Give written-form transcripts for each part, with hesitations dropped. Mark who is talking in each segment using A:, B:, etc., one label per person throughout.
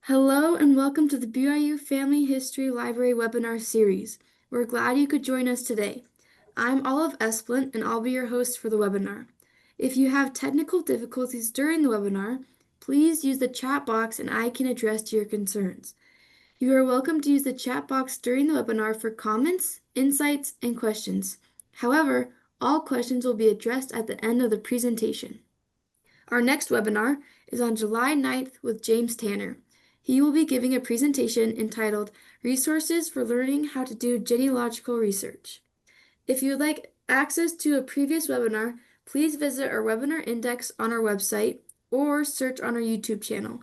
A: Hello and welcome to the BYU Family History Library webinar series. We're glad you could join us today. I'm Olive Esplint and I'll be your host for the webinar. If you have technical difficulties during the webinar, please use the chat box and I can address your concerns. You are welcome to use the chat box during the webinar for comments, insights, and questions. However, all questions will be addressed at the end of the presentation. Our next webinar is on July 9th with James Tanner. He will be giving a presentation entitled Resources for Learning How to Do Genealogical Research. If you would like access to a previous webinar, please visit our webinar index on our website or search on our YouTube channel.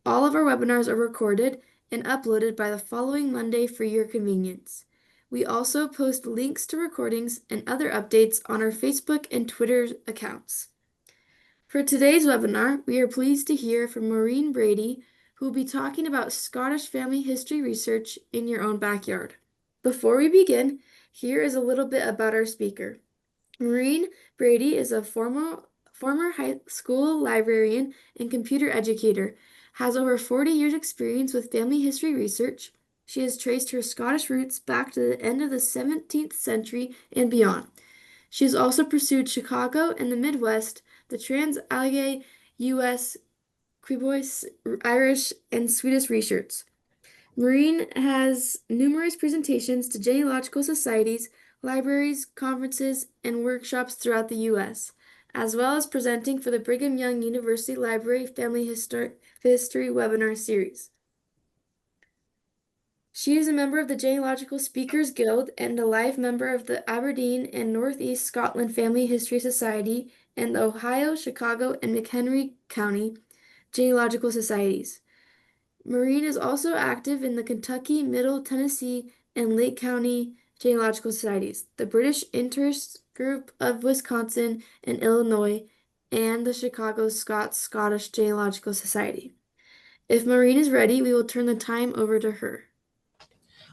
A: All of our webinars are recorded and uploaded by the following Monday for your convenience. We also post links to recordings and other updates on our Facebook and Twitter accounts. For today's webinar, we are pleased to hear from Maureen Brady, who will be talking about Scottish family history research in your own backyard. Before we begin, here is a little bit about our speaker. Maureen Brady is a former high school librarian and computer educator, has over 40 years experience with family history research. She has traced her Scottish roots back to the end of the 17th century and beyond. She has also pursued Chicago and the Midwest, the Trans-Allier U.S., Quebecois, Irish, and Swedish research. Maureen has numerous presentations to genealogical societies, libraries, conferences, and workshops throughout the U.S., as well as presenting for the Brigham Young University Library Family History webinar series. She is a member of the Genealogical Speakers Guild and a life member of the Aberdeen and Northeast Scotland Family History Society and the Ohio, Chicago, and McHenry County Genealogical Societies. Maureen is also active in the Kentucky, Middle Tennessee, and Lake County Genealogical Societies, the British Interest Group of Wisconsin and Illinois, and the Chicago Scottish Genealogical Society. If Maureen is ready, we will turn the time over to her.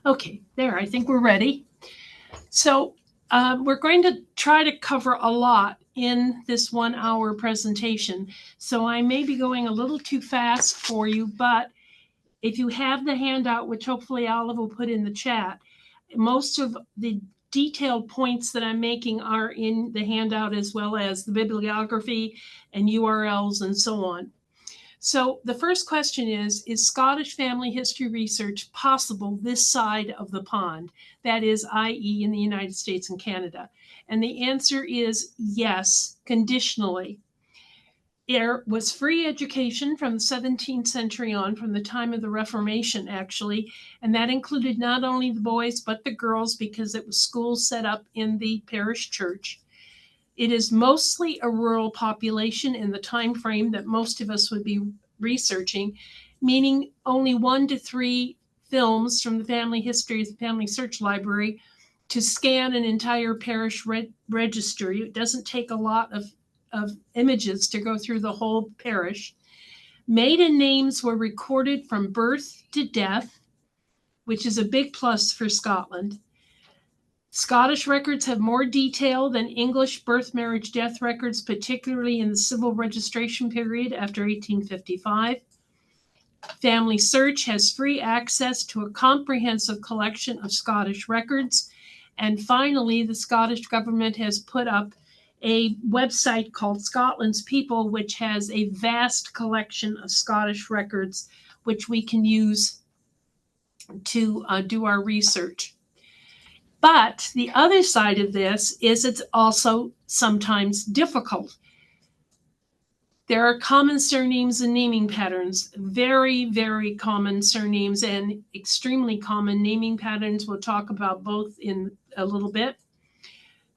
B: Okay, there, I think we're ready. So we're going to try to cover a lot in this 1 hour presentation. So I may be going a little too fast for you, but if you have the handout, which hopefully Olive will put in the chat, most of the detailed points that I'm making are in the handout, as well as the bibliography and URLs and so on. So the first question is Scottish family history research possible this side of the pond? That is, i.e. in the United States and Canada. And the answer is yes, conditionally. There was free education from the 17th century on, from the time of the Reformation, actually. And that included not only the boys, but the girls, because it was schools set up in the parish church. It is mostly a rural population in the time frame that most of us would be researching, meaning only 1 to 3 films from the Family History, Family Search Library to scan an entire parish register. It doesn't take a lot of images to go through the whole parish. Maiden names were recorded from birth to death, which is a big plus for Scotland. Scottish records have more detail than English birth, marriage, death records, particularly in the civil registration period after 1855. Family Search has free access to a comprehensive collection of Scottish records. And finally, the Scottish government has put up a website called Scotland's People, which has a vast collection of Scottish records, which we can use to do our research. But the other side of this is it's also sometimes difficult. There are common surnames and naming patterns, very, very common surnames and extremely common naming patterns. We'll talk about both in a little bit.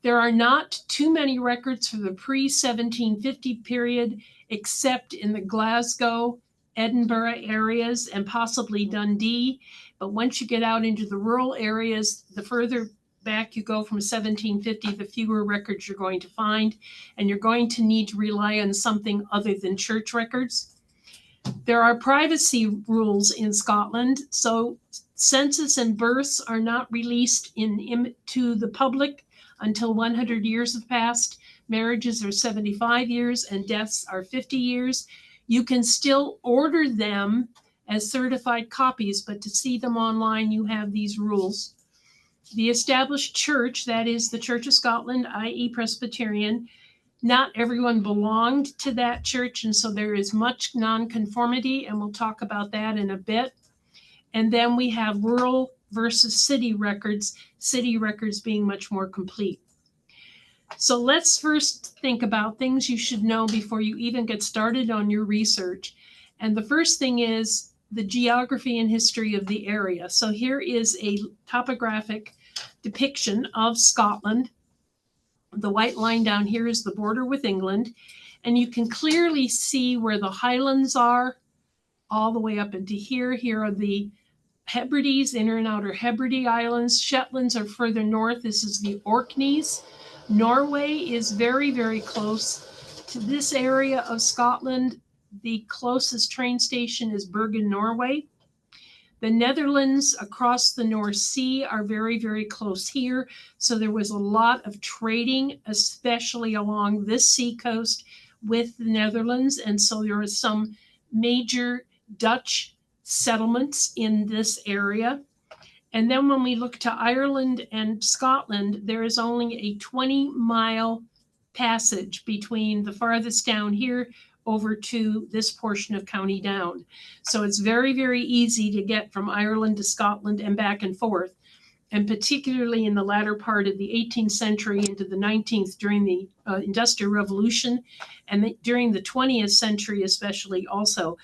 B: There are not too many records for the pre-1750 period, except in the Glasgow, Edinburgh areas, and possibly Dundee. But once you get out into the rural areas, the further back you go from 1750, the fewer records you're going to find, and you're going to need to rely on something other than church records. There are privacy rules in Scotland, so census and births are not released to the public until 100 years have passed. Marriages are 75 years and deaths are 50 years. You can still order them as certified copies, but to see them online, you have these rules. The established church, that is the Church of Scotland, i.e. Presbyterian, not everyone belonged to that church, and so there is much nonconformity, and we'll talk about that in a bit. And then we have rural versus city records being much more complete. So let's first think about things you should know before you even get started on your research. And the first thing is the geography and history of the area. So here is a topographic depiction of Scotland. The white line down here is the border with England. And you can clearly see where the Highlands are all the way up into here. Here are the Hebrides, Inner and Outer Hebride Islands. Shetlands are further north. This is the Orkneys. Norway is very, very close to this area of Scotland. The closest train station is Bergen, Norway. The Netherlands across the North Sea are very, very close here. So there was a lot of trading, especially along this sea coast with the Netherlands. And so there are some major Dutch settlements in this area. And then when we look to Ireland and Scotland, there is only a 20-mile passage between the farthest down here over to this portion of County Down. So it's very, very easy to get from Ireland to Scotland and back and forth. And particularly in the latter part of the 18th century into the 19th during the Industrial Revolution, and during the 20th century especially also,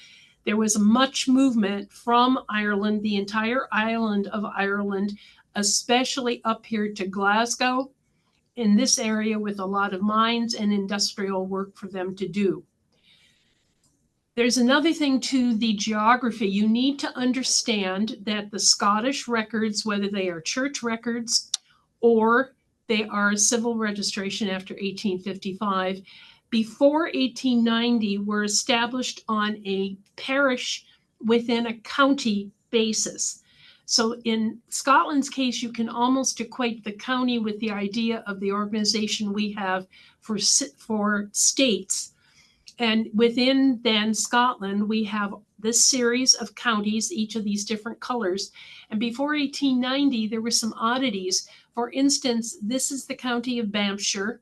B: there was much movement from Ireland, the entire island of Ireland, especially up here to Glasgow, in this area with a lot of mines and industrial work for them to do. There's another thing to the geography. You need to understand that the Scottish records, whether they are church records or they are civil registration after 1855, before 1890 were established on a parish within a county basis. So in Scotland's case, you can almost equate the county with the idea of the organization we have for states. And within then Scotland, we have this series of counties, each of these different colors. And before 1890, there were some oddities. For instance, this is the county of Banffshire.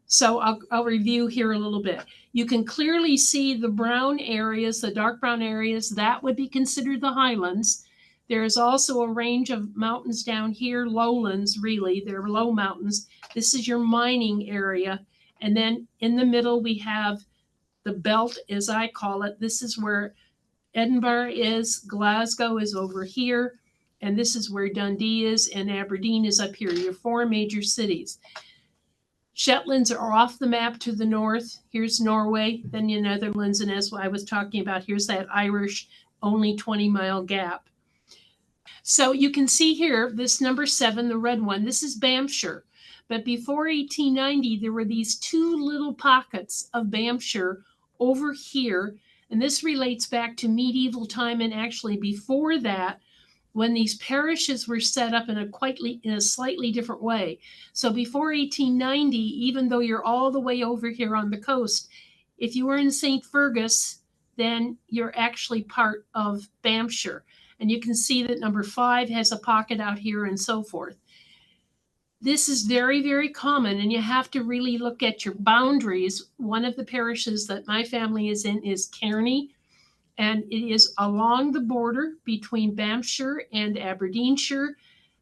B: So I'll review here a little bit. You can clearly see the brown areas, the dark brown areas, that would be considered the Highlands. There is also a range of mountains down here, lowlands really, they're low mountains. This is your mining area. And then in the middle we have the belt, as I call it. This is where Edinburgh is, Glasgow is over here, and this is where Dundee is, and Aberdeen is up here, your four major cities. Shetlands are off the map to the north. Here's Norway, then the Netherlands, and as I was talking about, here's that Irish only 20-mile gap. So you can see here, this number 7, the red one, this is Banffshire. But before 1890, there were these two little pockets of Banffshire over here, and this relates back to medieval time and actually before that, when these parishes were set up in a slightly different way. So before 1890, even though you're all the way over here on the coast, if you were in St. Fergus, then you're actually part of Banffshire. And you can see that number 5 has a pocket out here and so forth. This is very, very common, and you have to really look at your boundaries. One of the parishes that my family is in is Kearney, and it is along the border between Banffshire and Aberdeenshire,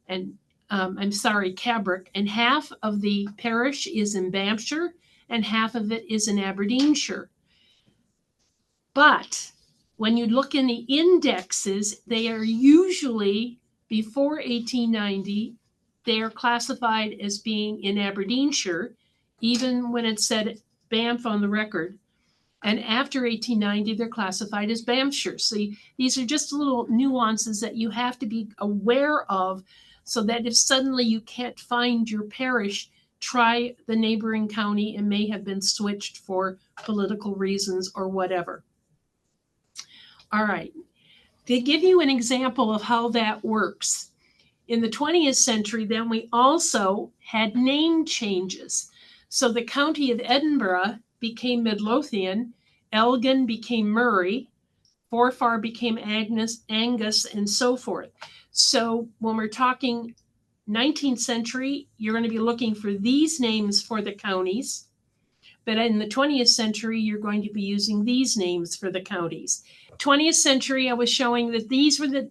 B: and Cabrick, and half of the parish is in Banffshire and half of it is in Aberdeenshire. But when you look in the indexes, they are usually before 1890, they are classified as being in Aberdeenshire, even when it said Banff on the record. And after 1890, they're classified as Banffshire. So these are just little nuances that you have to be aware of so that if suddenly you can't find your parish, try the neighboring county. It may have been switched for political reasons or whatever. All right. To give you an example of how that works, in the 20th century, then we also had name changes. So the county of Edinburgh became Midlothian, Elgin became Murray, Forfar became Angus, and so forth. So when we're talking 19th century, you're going to be looking for these names for the counties. But in the 20th century, you're going to be using these names for the counties. 20th century, I was showing that these were the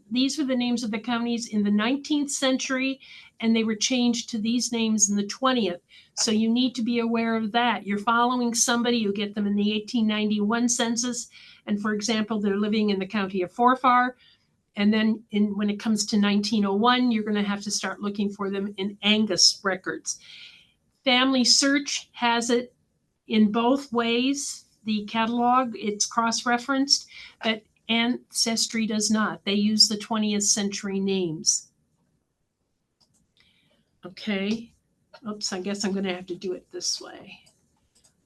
B: names of the counties in the 19th century, and they were changed to these names in the 20th. So you need to be aware of that. You're following somebody, you get them in the 1891 census, and for example, they're living in the county of Forfar. And then when it comes to 1901, you're going to have to start looking for them in Angus records. Family Search has it in both ways. The catalog, it's cross-referenced, but Ancestry does not. They use the 20th century names. Okay. Oops, I guess I'm going to have to do it this way.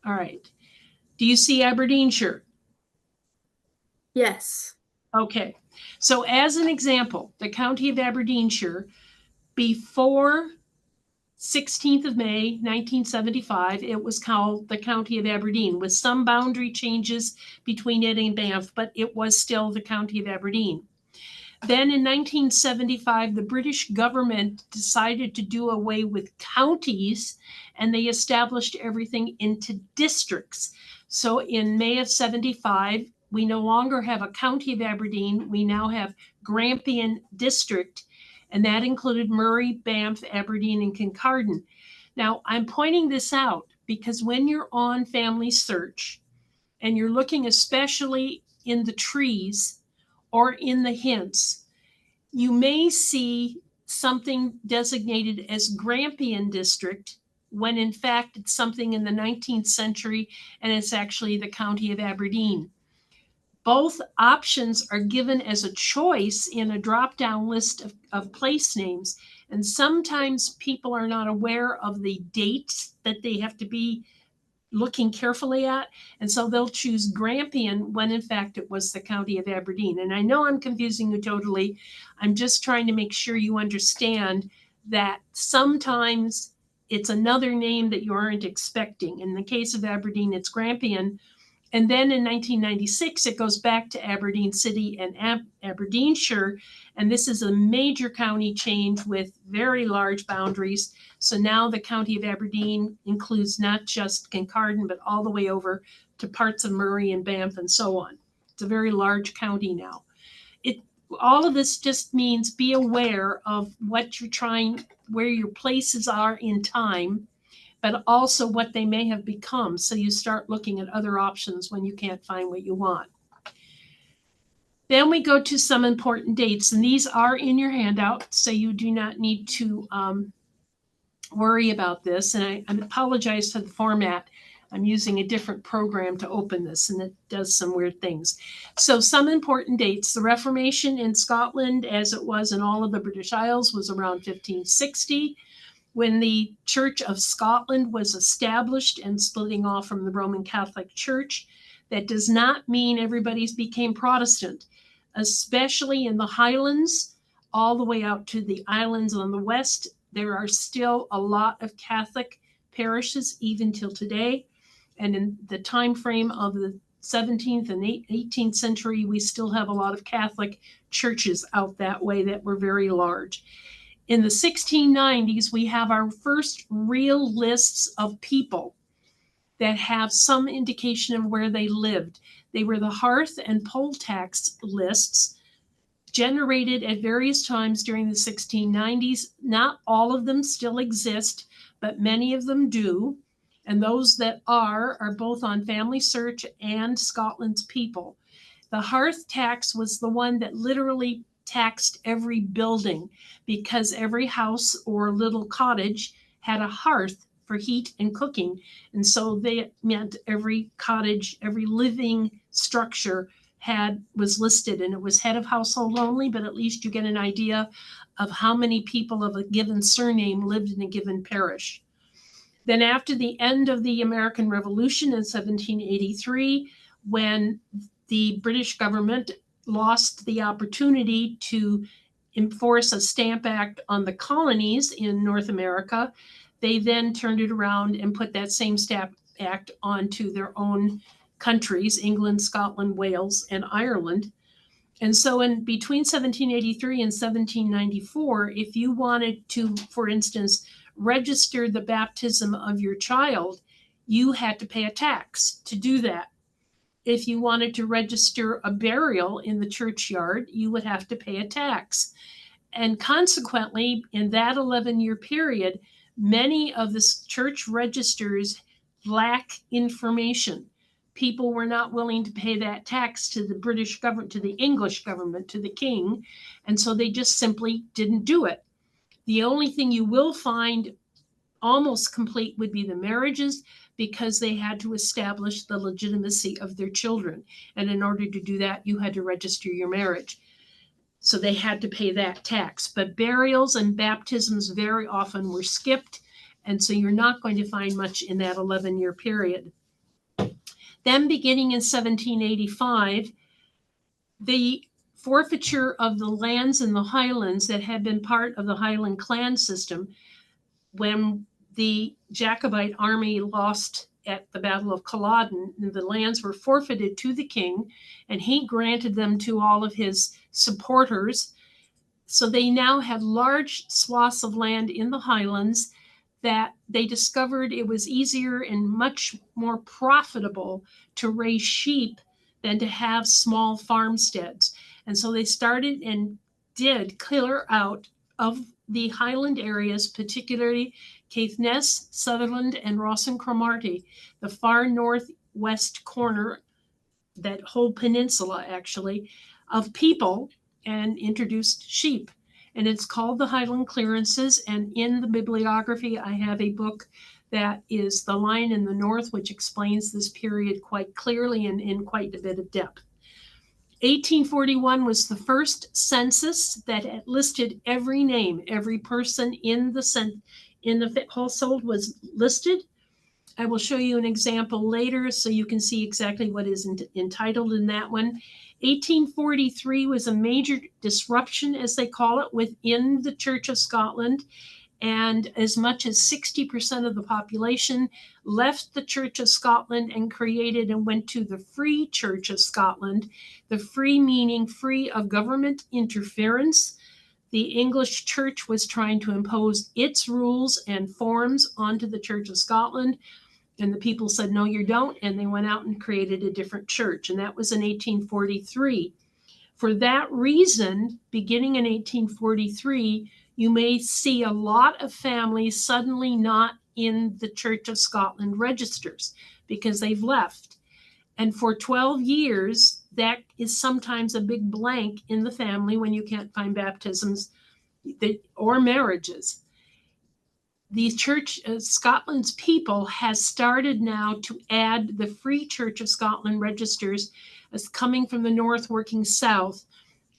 B: All right. Do you see Aberdeenshire?
A: Yes.
B: Okay. So as an example, the county of Aberdeenshire, before 16th of May, 1975, it was called the County of Aberdeen, with some boundary changes between it and Banff, but it was still the County of Aberdeen. Then in 1975, the British government decided to do away with counties, and they established everything into districts. So in May of 75, we no longer have a County of Aberdeen, we now have Grampian District, and that included Murray, Banff, Aberdeen, and Kincardine. Now, I'm pointing this out because when you're on Family Search and you're looking especially in the trees or in the hints, you may see something designated as Grampian District when in fact it's something in the 19th century and it's actually the County of Aberdeen. Both options are given as a choice in a drop-down list of place names. And sometimes people are not aware of the dates that they have to be looking carefully at. And so they'll choose Grampian when in fact it was the County of Aberdeen. And I know I'm confusing you totally. I'm just trying to make sure you understand that sometimes it's another name that you aren't expecting. In the case of Aberdeen, it's Grampian. And then in 1996, it goes back to Aberdeen City and Aberdeenshire. And this is a major county change with very large boundaries. So now the County of Aberdeen includes not just Kincardine, but all the way over to parts of Murray and Banff and so on. It's a very large county now. All of this just means be aware of what you're trying, where your places are in time, but also what they may have become. So you start looking at other options when you can't find what you want. Then we go to some important dates, and these are in your handout, so you do not need to worry about this. And I apologize for the format. I'm using a different program to open this, and it does some weird things. So some important dates. The Reformation in Scotland, as it was in all of the British Isles, was around 1560. When the Church of Scotland was established and splitting off from the Roman Catholic Church. That does not mean everybody became Protestant, especially in the Highlands, all the way out to the islands on the west. There are still a lot of Catholic parishes even till today. And in the time frame of the 17th and 18th century, we still have a lot of Catholic churches out that way that were very large. In the 1690s, we have our first real lists of people that have some indication of where they lived. They were the hearth and poll tax lists generated at various times during the 1690s. Not all of them still exist, but many of them do. And those that are both on Family Search and Scotland's People. The hearth tax was the one that literally taxed every building because every house or little cottage had a hearth for heat and cooking. And so they meant every cottage, every living structure was listed, and it was head of household only, but at least you get an idea of how many people of a given surname lived in a given parish. Then after the end of the American Revolution in 1783, when the British government lost the opportunity to enforce a Stamp Act on the colonies in North America, they then turned it around and put that same Stamp Act onto their own countries, England, Scotland, Wales, and Ireland. And so in between 1783 and 1794, if you wanted to, for instance, register the baptism of your child, you had to pay a tax to do that. If you wanted to register a burial in the churchyard, you would have to pay a tax. And consequently, in that 11-year period, many of the church registers lack information. People were not willing to pay that tax to the British government, to the English government, to the king, and so they just simply didn't do it. The only thing you will find almost complete would be the marriages, because they had to establish the legitimacy of their children. And in order to do that, you had to register your marriage. So they had to pay that tax. But burials and baptisms very often were skipped. And so you're not going to find much in that 11-year period. Then beginning in 1785, the forfeiture of the lands in the Highlands that had been part of the Highland clan system, when the Jacobite army lost at the Battle of Culloden, the lands were forfeited to the king, and he granted them to all of his supporters. So they now had large swaths of land in the Highlands that they discovered it was easier and much more profitable to raise sheep than to have small farmsteads. And so they started and did clear out of the Highland areas, particularly Caithness, Sutherland, and Ross and Cromarty, the far northwest corner, that whole peninsula actually, of people, and introduced sheep. And it's called the Highland Clearances. And in the bibliography, I have a book that is The Line in the North, which explains this period quite clearly and in quite a bit of depth. 1841 was the first census that listed every name, every person in the household was listed. I will show you an example later so you can see exactly what is entitled in that one. 1843 was a major disruption, as they call it, within the Church of Scotland. And as much as 60% of the population left the Church of Scotland and created and went to the Free Church of Scotland. The free meaning free of government interference. The English Church was trying to impose its rules and forms onto the Church of Scotland. And the people said, no, you don't. And they went out and created a different church. And that was in 1843. For that reason, beginning in 1843, you may see a lot of families suddenly not in the Church of Scotland registers because they've left. And for 12 years, that is sometimes a big blank in the family when you can't find baptisms or marriages. The Church of Scotland's people has started now to add the Free Church of Scotland registers as coming from the north, working south.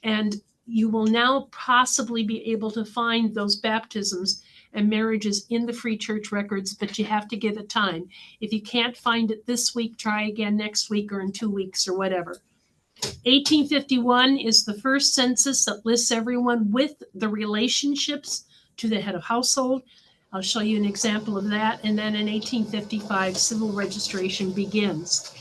B: And you will now possibly be able to find those baptisms and marriages in the Free Church records, but you have to give it time. If you can't find it this week, try again next week or in 2 weeks or whatever. 1851 is the first census that lists everyone with the relationships to the head of household. I'll show you an example of that. And then in 1855, civil registration begins.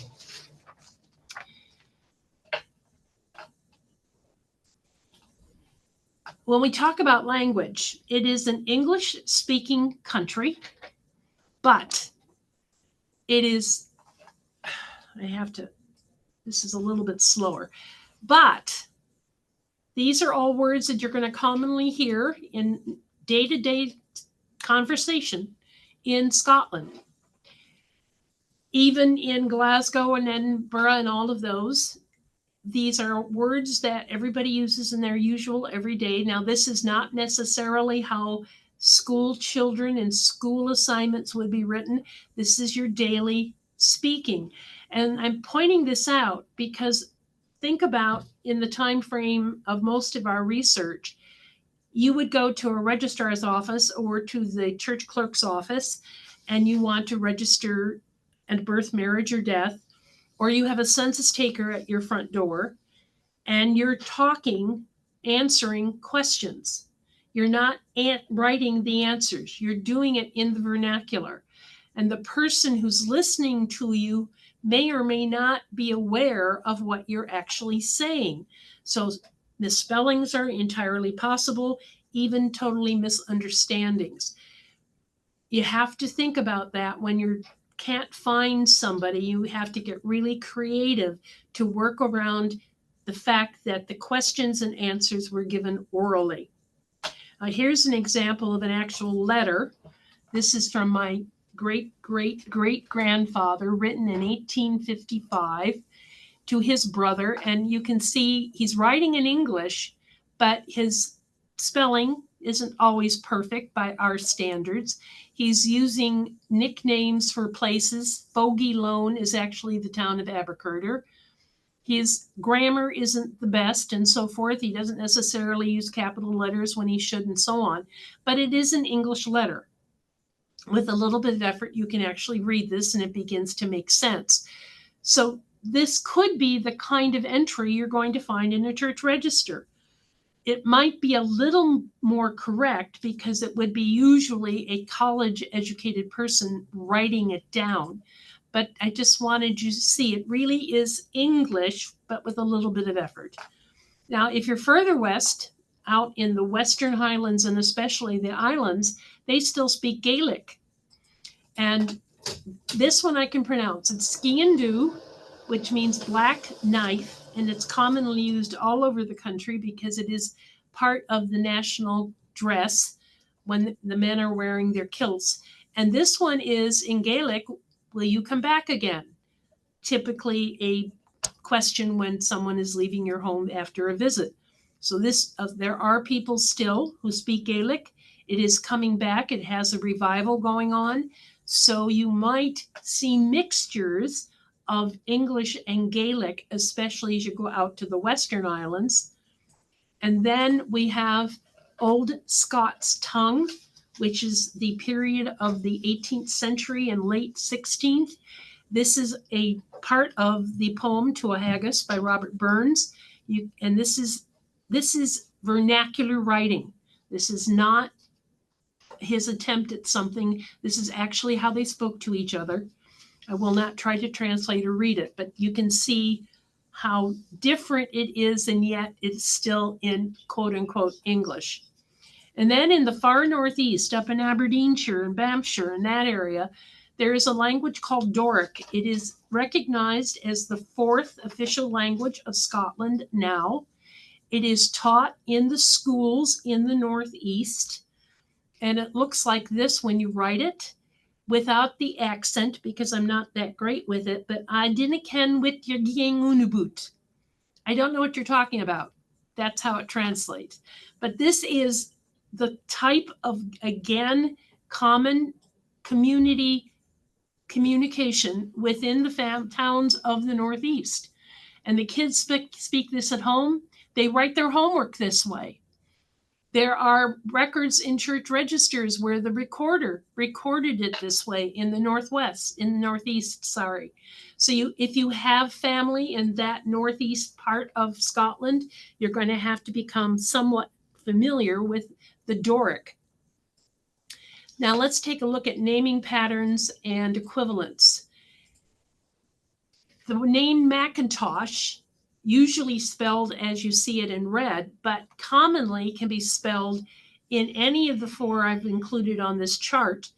B: When we talk about language, it is an English-speaking country, but it is, this is a little bit slower, but these are all words that you're going to commonly hear in day-to-day conversation in Scotland. Even in Glasgow and Edinburgh and all of those, these are words that everybody uses in their usual everyday. Now, this is not necessarily how school children and school assignments would be written. This is your daily speaking. And I'm pointing this out because think about in the time frame of most of our research, you would go to a registrar's office or to the church clerk's office and you want to register a birth, marriage, or death, or you have a census taker at your front door and you're talking, answering questions. You're not writing the answers. You're doing it in the vernacular. And the person who's listening to you may or may not be aware of what you're actually saying. So misspellings are entirely possible, even totally misunderstandings. You have to think about that when you can't find somebody. You have to get really creative to work around the fact that the questions and answers were given orally. Here's an example of an actual letter. This is from my great great great grandfather, written in 1855 to his brother. And you can see he's writing in English, but his spelling isn't always perfect by our standards. He's using nicknames for places. Fogey Loan is actually the town of Abercurder. His grammar isn't the best and so forth. He doesn't necessarily use capital letters when he should and so on. But it is an English letter. With a little bit of effort, you can actually read this and it begins to make sense. So this could be the kind of entry you're going to find in a church register. It might be a little more correct because it would be usually a college educated person writing it down. But I just wanted you to see it really is English, but with a little bit of effort. Now, if you're further west, out in the Western Highlands and especially the islands, they still speak Gaelic. And this one I can pronounce. It's Scian, which means black knife, and it's commonly used all over the country because it is part of the national dress when the men are wearing their kilts. And this one is in Gaelic, will you come back again? Typically a question when someone is leaving your home after a visit. So there are people still who speak Gaelic. It is coming back. It has a revival going on. So you might see mixtures of English and Gaelic, especially as you go out to the Western Islands. And then we have Old Scots tongue, which is the period of the 18th century and late 16th. This is a part of the poem To a Haggis by Robert Burns. And this is vernacular writing. This is not his attempt at something. This is actually how they spoke to each other. I will not try to translate or read it, but you can see how different it is, and yet it's still in quote unquote English. And then in the far northeast, up in Aberdeenshire and Banffshire, in that area, there is a language called Doric. It is recognized as the fourth official language of Scotland now. It is taught in the schools in the northeast, and it looks like this when you write it, without the accent, because I'm not that great with it, but I dinna ken what you're ging unubut. I don't know what you're talking about. That's how it translates. But this is the type of, again, common community communication within the towns of the Northeast. And the kids speak this at home. They write their homework this way. There are records in church registers where the recorder recorded it this way in the Northeast, sorry. So if you have family in that northeast part of Scotland, you're going to have to become somewhat familiar with the Doric. Now let's take a look at naming patterns and equivalents. The name Macintosh, usually spelled as you see it in red, but commonly can be spelled in any of the four I've included on this chart.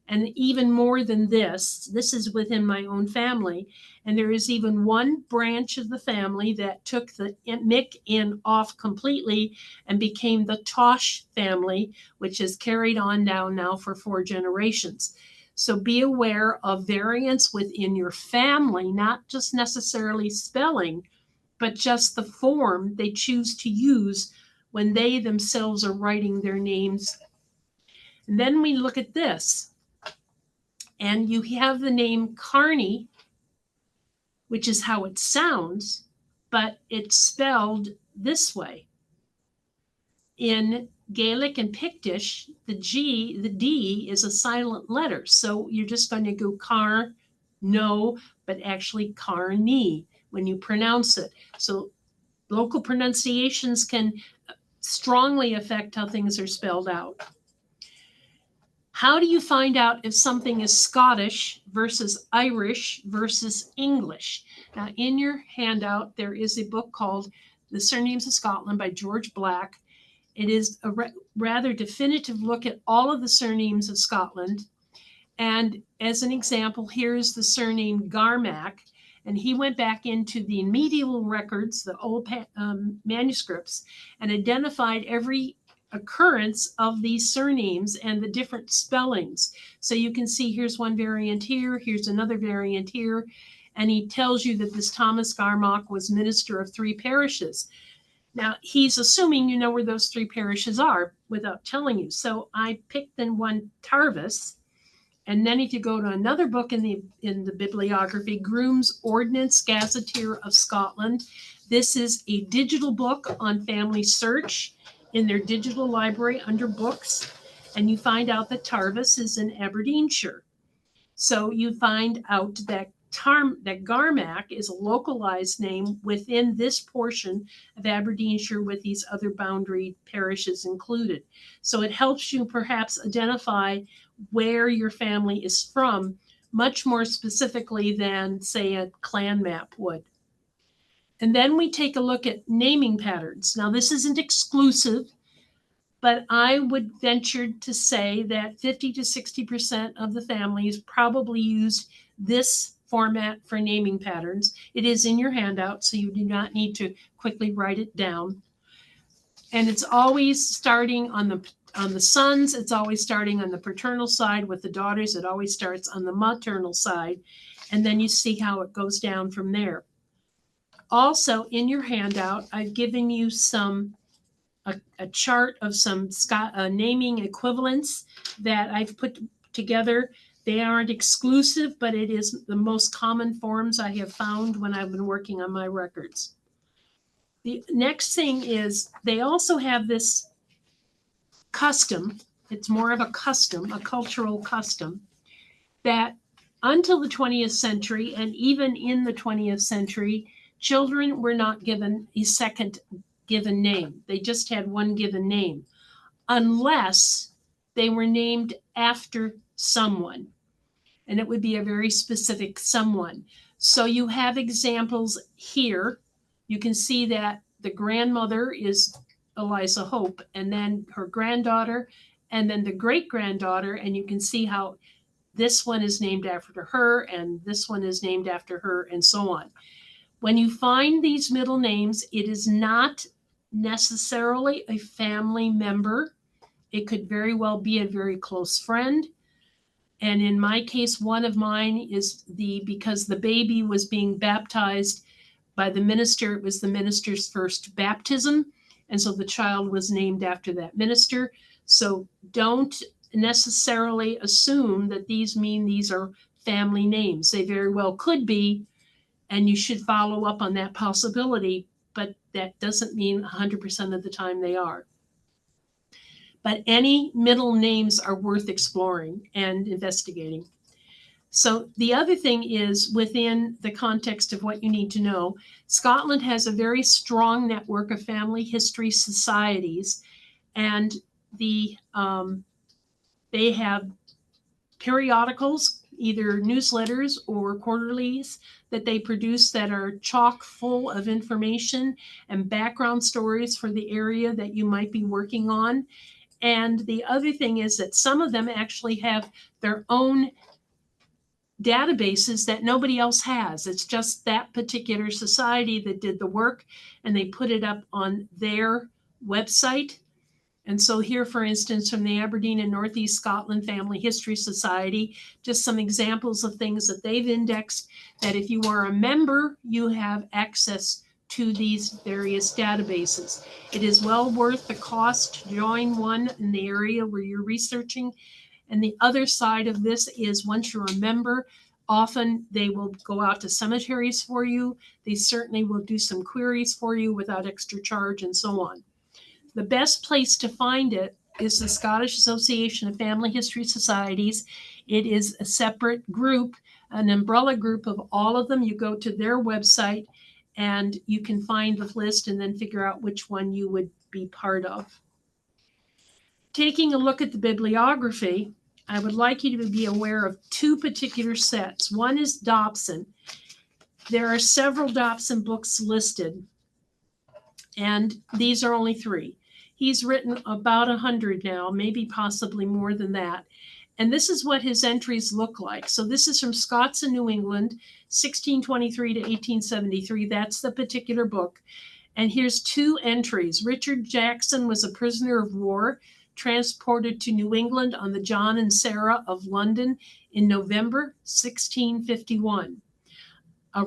B: And even more than this is within my own family. And there is even one branch of the family that took the Mick in off completely and became the Tosh family, which is carried on down now for 4 generations. So be aware of variance within your family, not just necessarily spelling, but just the form they choose to use when they themselves are writing their names. And then we look at this. And you have the name Carney, which is how it sounds, but it's spelled this way. In Gaelic and Pictish, the D is a silent letter. So you're just going to go car, no, but actually Carney when you pronounce it. So local pronunciations can strongly affect how things are spelled out. How do you find out if something is Scottish versus Irish versus English? Now, in your handout, there is a book called The Surnames of Scotland by George Black. It is a rather definitive look at all of the surnames of Scotland. And as an example, here's the surname Garmack. And he went back into the medieval records, the old manuscripts, and identified every occurrence of these surnames and the different spellings. So you can see here's one variant here, here's another variant here. And he tells you that this Thomas Garmack was minister of 3 parishes. Now, he's assuming you know where those 3 parishes are without telling you. So I picked the one Tarvis. And then if you go to another book in the bibliography, Groom's Ordnance Gazetteer of Scotland, this is a digital book on family search in their digital library under books. And you find out that Tarvis is in Aberdeenshire. So you find out that Garmack is a localized name within this portion of Aberdeenshire with these other boundary parishes included. So it helps you perhaps identify where your family is from much more specifically than, say, a clan map would. And then we take a look at naming patterns. Now, this isn't exclusive, but I would venture to say that 50 to 60% of the families probably used this format for naming patterns. It is in your handout, so you do not need to quickly write it down. And it's always starting on the sons, it's always starting on the paternal side. With the daughters, it always starts on the maternal side. And then you see how it goes down from there. Also, in your handout, I've given you a chart of some naming equivalents that I've put together. They aren't exclusive, but it is the most common forms I have found when I've been working on my records. The next thing is they also have this custom. It's more of a custom, a cultural custom, that until the 20th century, and even in the 20th century, children were not given a second given name. They just had one given name, unless they were named after someone. And it would be a very specific someone. So you have examples here. You can see that the grandmother is Eliza Hope, and then her granddaughter, and then the great granddaughter. And you can see how this one is named after her, and this one is named after her, and so on. When you find these middle names, it is not necessarily a family member. It could very well be a very close friend. And in my case, one of mine is because the baby was being baptized by the minister, it was the minister's first baptism. And so the child was named after that minister. So don't necessarily assume that these mean these are family names. They very well could be, and you should follow up on that possibility, but that doesn't mean 100% of the time they are. But any middle names are worth exploring and investigating. So the other thing is, within the context of what you need to know, Scotland has a very strong network of family history societies, and they have periodicals, either newsletters or quarterlies, that they produce that are chock full of information and background stories for the area that you might be working on. And the other thing is that some of them actually have their own databases that nobody else has. It's just that particular society that did the work, and they put it up on their website. And so here, for instance, from the Aberdeen and Northeast Scotland Family History Society, just some examples of things that they've indexed, that if you are a member, you have access to these various databases. It is well worth the cost to join one in the area where you're researching. And the other side of this is, once you're a member, often they will go out to cemeteries for you. They certainly will do some queries for you without extra charge, and so on. The best place to find it is the Scottish Association of Family History Societies. It is a separate group, an umbrella group of all of them. You go to their website and you can find the list and then figure out which one you would be part of. Taking a look at the bibliography, I would like you to be aware of two particular sets. One is Dobson. There are several Dobson books listed, and these are only three. He's written about 100 now, maybe possibly more than that. And this is what his entries look like. So this is from Scots in New England, 1623 to 1873. That's the particular book. And here's two entries. Richard Jackson was a prisoner of war transported to New England on the John and Sarah of London in November 1651.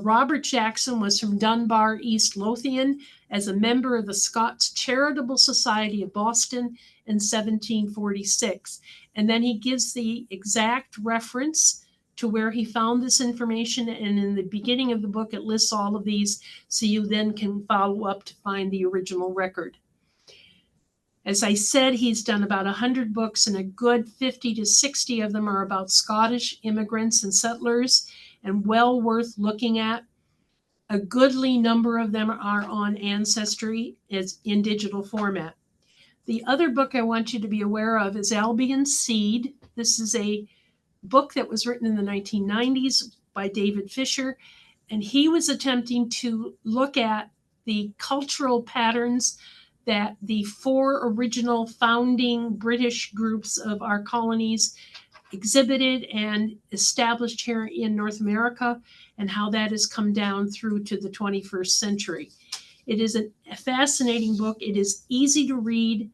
B: Robert Jackson was from Dunbar, East Lothian, as a member of the Scots Charitable Society of Boston in 1746. And then he gives the exact reference to where he found this information. And in the beginning of the book, it lists all of these, so you then can follow up to find the original record. As I said, he's done about 100 books, and a good 50 to 60 of them are about Scottish immigrants and settlers, and well worth looking at. A goodly number of them are on Ancestry as in digital format. The other book I want you to be aware of is Albion Seed. This is a book that was written in the 1990s by David Fisher, and he was attempting to look at the cultural patterns that the four original founding British groups of our colonies exhibited and established here in North America, and how that has come down through to the 21st century. It is a fascinating book. It is easy to read,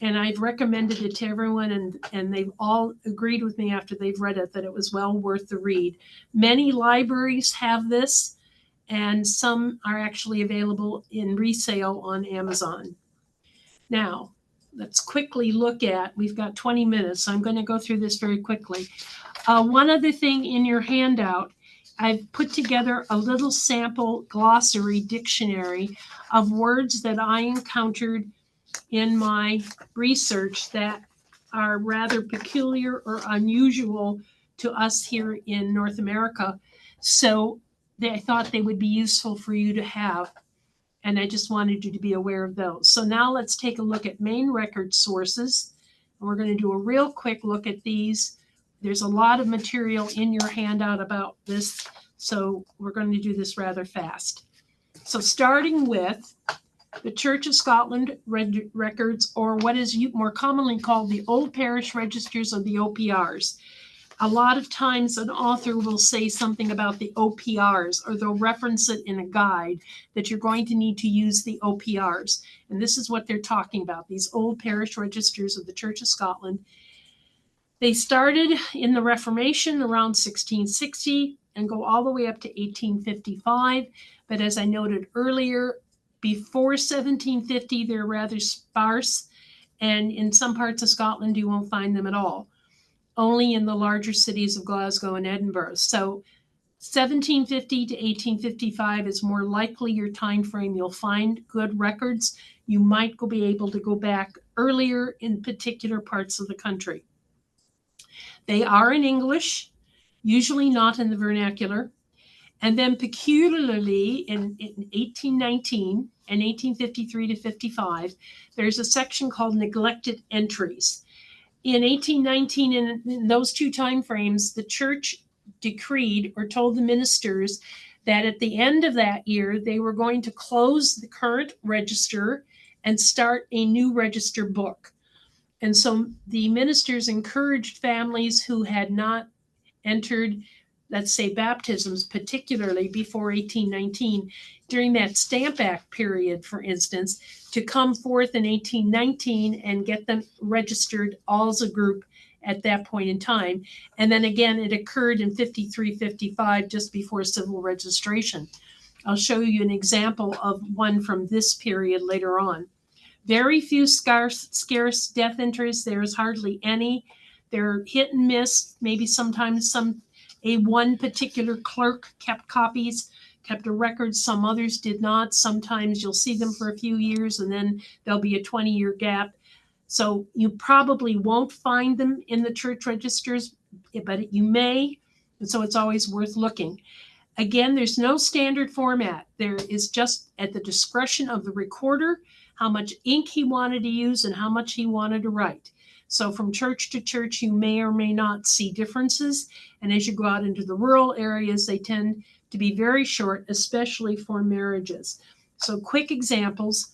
B: and I've recommended it to everyone, and they've all agreed with me after they've read it that it was well worth the read. Many libraries have this, and some are actually available in resale on Amazon. Now, let's quickly look at, we've got 20 minutes, so I'm going to go through this very quickly. One other thing in your handout, I've put together a little sample glossary dictionary of words that I encountered in my research that are rather peculiar or unusual to us here in North America. So I thought they would be useful for you to have. And I just wanted you to be aware of those. So now let's take a look at main record sources. And we're going to do a real quick look at these. There's a lot of material in your handout about this, so we're going to do this rather fast. So starting with the Church of Scotland records, or what is more commonly called the Old Parish Registers, or the OPRs. A lot of times an author will say something about the OPRs, or they'll reference it in a guide that you're going to need to use the OPRs. And this is what they're talking about, these Old Parish Registers of the Church of Scotland. They started in the Reformation around 1660 and go all the way up to 1855. But as I noted earlier, before 1750, they're rather sparse. And in some parts of Scotland, you won't find them at all. Only in the larger cities of Glasgow and Edinburgh. So 1750 to 1855 is more likely your time frame. You'll find good records. You might be able to go back earlier in particular parts of the country. They are in English, usually not in the vernacular. And then peculiarly in 1819 and 1853 to 55, there's a section called Neglected Entries. In 1819, in those two time frames, the church decreed or told the ministers that at the end of that year, they were going to close the current register and start a new register book. And so the ministers encouraged families who had not entered, let's say, baptisms, particularly before 1819, during that Stamp Act period, for instance, to come forth in 1819 and get them registered all as a group at that point in time. And then again, it occurred in 53, 55, just before civil registration. I'll show you an example of one from this period later on. Very few scarce death entries. There's hardly any. They're hit and miss. Maybe sometimes one particular clerk kept copies, kept a record. Some others did not. Sometimes you'll see them for a few years and then there'll be a 20-year gap. So you probably won't find them in the church registers, but you may. And so it's always worth looking. Again, there's no standard format. There is just at the discretion of the recorder how much ink he wanted to use and how much he wanted to write. So from church to church, you may or may not see differences. And as you go out into the rural areas, they tend to be very short, especially for marriages. So quick examples.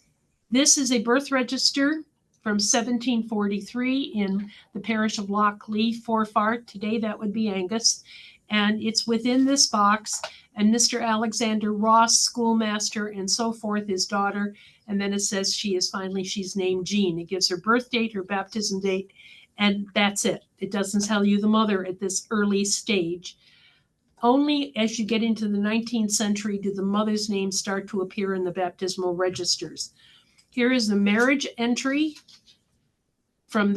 B: This is a birth register from 1743 in the parish of Lochleaf, Forfart. Today that would be Angus. And it's within this box. And Mr. Alexander Ross, schoolmaster, and so forth, his daughter. And then it says she's named Jean. It gives her birth date, her baptism date, and that's it. It doesn't tell you the mother at this early stage. Only as you get into the 19th century do the mother's names start to appear in the baptismal registers. Here is the marriage entry from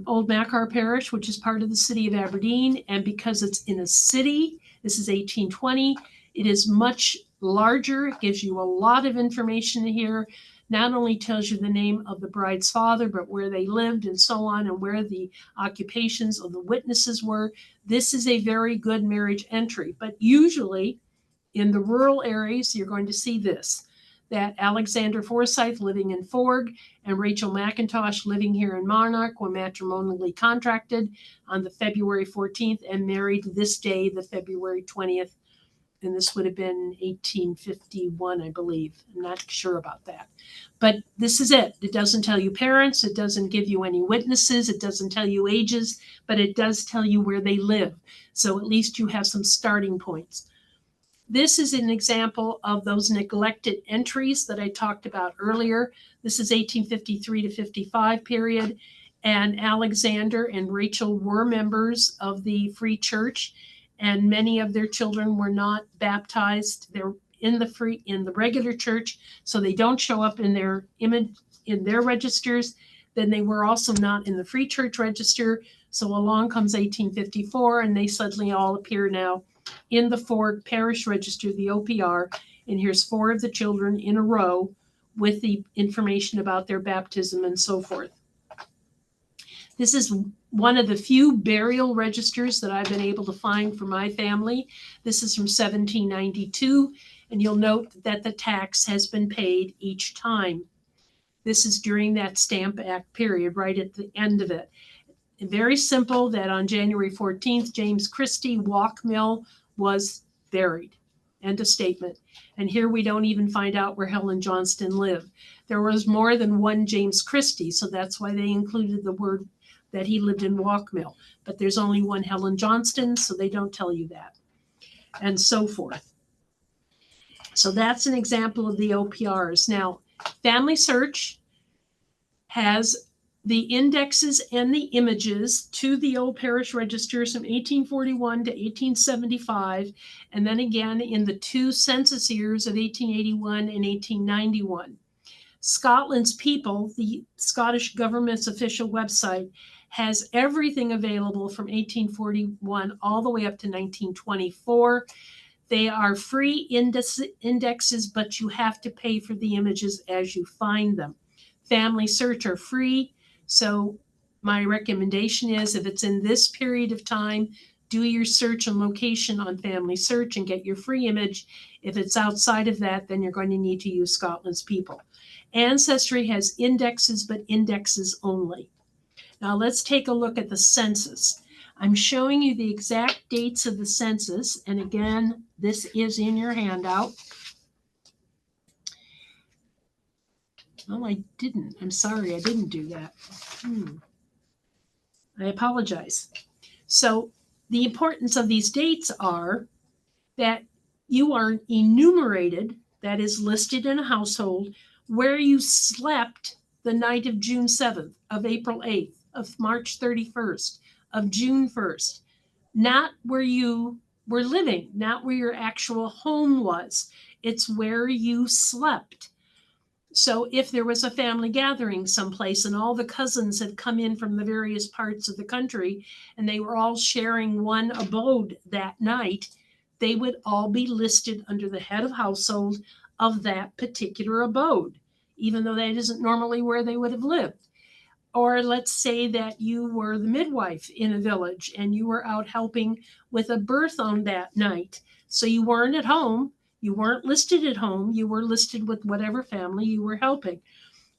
B: Old Macar Parish, which is part of the city of Aberdeen. And because it's in a city, this is 1820, it is much larger. It gives you a lot of information here. Not only tells you the name of the bride's father, but where they lived and so on, and where the occupations of the witnesses were. This is a very good marriage entry. But usually in the rural areas, you're going to see this, that Alexander Forsyth living in Forg and Rachel McIntosh living here in Monarch were matrimonially contracted on the February 14th and married this day, the February 20th. And this would have been 1851, I believe. I'm not sure about that. But this is it. It doesn't tell you parents. It doesn't give you any witnesses. It doesn't tell you ages, but it does tell you where they live. So at least you have some starting points. This is an example of those neglected entries that I talked about earlier. This is 1853 to 55 period, and Alexander and Rachel were members of the Free Church, and many of their children were not baptized. They're in the regular church, so they don't show up in their image in their registers. Then they were also not in the Free Church register. So along comes 1854, and they suddenly all appear now in the Forg Parish Register, the OPR, and here's 4 of the children in a row with the information about their baptism and so forth. This is one of the few burial registers that I've been able to find for my family. This is from 1792, and you'll note that the tax has been paid each time. This is during that Stamp Act period, right at the end of it. Very simple that on January 14th, James Christie, Walk Mill, was buried. End of statement. And here we don't even find out where Helen Johnston lived. There was more than one James Christie, so that's why they included the word that he lived in Walk Mill. But there's only one Helen Johnston, so they don't tell you that. And so forth. So that's an example of the OPRs. Now, Family Search has the indexes and the images to the old parish registers from 1841 to 1875, and then again in the 2 census years of 1881 and 1891. Scotland's People, the Scottish government's official website, has everything available from 1841 all the way up to 1924. They are free indexes, but you have to pay for the images as you find them. Family Search are free. So my recommendation is if it's in this period of time, do your search and location on Family Search and get your free image. If it's outside of that, then you're going to need to use Scotland's People. Ancestry has indexes, but indexes only. Now let's take a look at the census. I'm showing you the exact dates of the census. And again, this is in your handout. Oh, I didn't. I'm sorry, I didn't do that. I apologize. So the importance of these dates are that you are enumerated, that is listed in a household, where you slept the night of June 7th, of April 8th, of March 31st, of June 1st, not where you were living, not where your actual home was. It's where you slept. So if there was a family gathering someplace and all the cousins had come in from the various parts of the country and they were all sharing one abode that night, they would all be listed under the head of household of that particular abode, even though that isn't normally where they would have lived. Or let's say that you were the midwife in a village and you were out helping with a birth on that night. So you weren't at home. You weren't listed at home. You were listed with whatever family you were helping.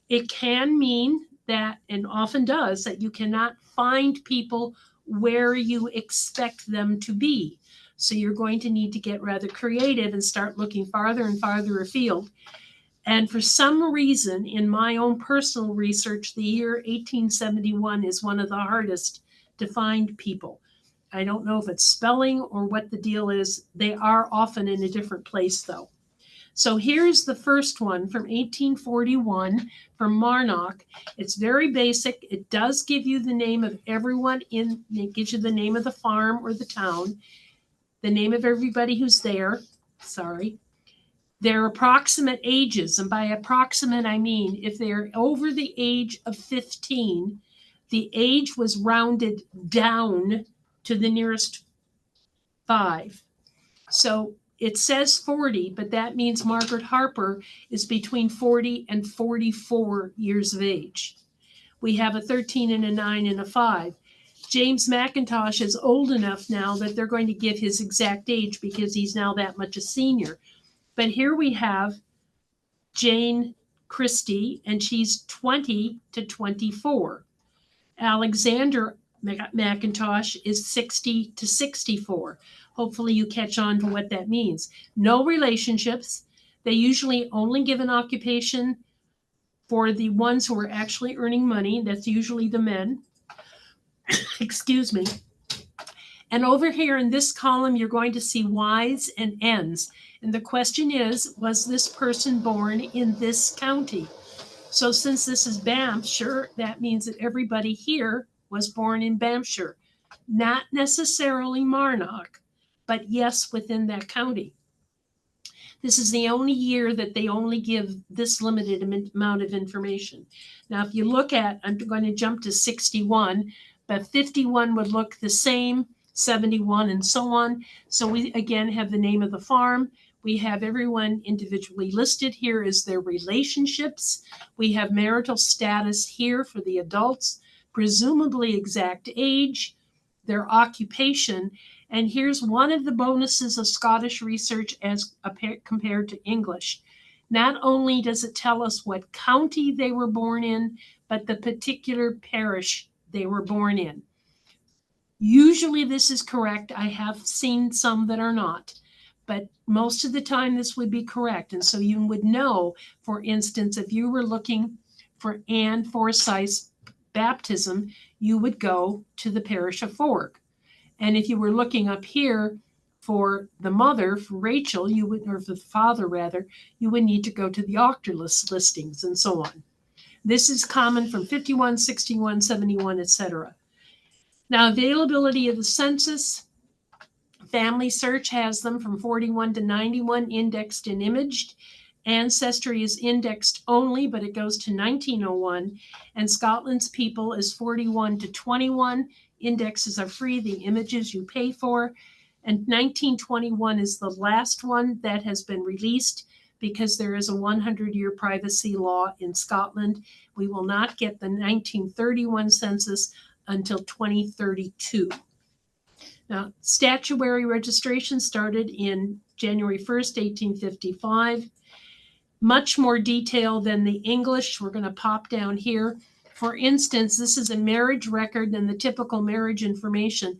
B: It can mean that, and often does, that you cannot find people where you expect them to be. So you're going to need to get rather creative and start looking farther and farther afield. And for some reason, in my own personal research, the year 1871 is one of the hardest to find people. I don't know if it's spelling or what the deal is. They are often in a different place, though. So here's the first one from 1841 from Marnock. It's very basic. It does give you the name of everyone it gives you the name of the farm or the town, the name of everybody who's there. Sorry. Their approximate ages, and by approximate, I mean if they're over the age of 15, the age was rounded down to the nearest 5. So it says 40, but that means Margaret Harper is between 40 and 44 years of age. We have a 13 and a 9 and a 5. James McIntosh is old enough now that they're going to give his exact age because he's now that much a senior. But here we have Jane Christie, and she's 20 to 24. Alexander McIntosh is 60 to 64. Hopefully you catch on to what that means. No relationships. They usually only give an occupation for the ones who are actually earning money. That's usually the men. Excuse me. And over here in this column, you're going to see Y's and N's. And the question is, was this person born in this county? So since this is Banffshire, that means that everybody here was born in Banffshire. Not necessarily Marnock, but yes, within that county. This is the only year that they only give this limited amount of information. Now, if you look at, I'm going to jump to 61, but 51 would look the same, 71 and so on. So we again have the name of the farm. We have everyone individually listed here as their relationships. We have marital status here for the adults, presumably exact age, their occupation. And here's one of the bonuses of Scottish research as compared to English. Not only does it tell us what county they were born in, but the particular parish they were born in. Usually this is correct. I have seen some that are not, but most of the time this would be correct. And so you would know, for instance, if you were looking for Anne Forsyth's baptism, you would go to the parish of Fork. And if you were looking up here for the mother, for Rachel, you would, or for the father rather, you would need to go to the Octorlist listings and so on. This is common from 51, 61, 71, etc. Now, availability of the census, Family Search has them from 41 to 91 indexed and imaged. Ancestry is indexed only, but it goes to 1901. And Scotland's People is 41 to 21. Indexes are free, the images you pay for. And 1921 is the last one that has been released because there is a 100-year privacy law in Scotland. We will not get the 1931 census until 2032. Now, statuary registration started in January 1st, 1855. Much more detail than the English. We're going to pop down here. For instance, this is a marriage record and the typical marriage information.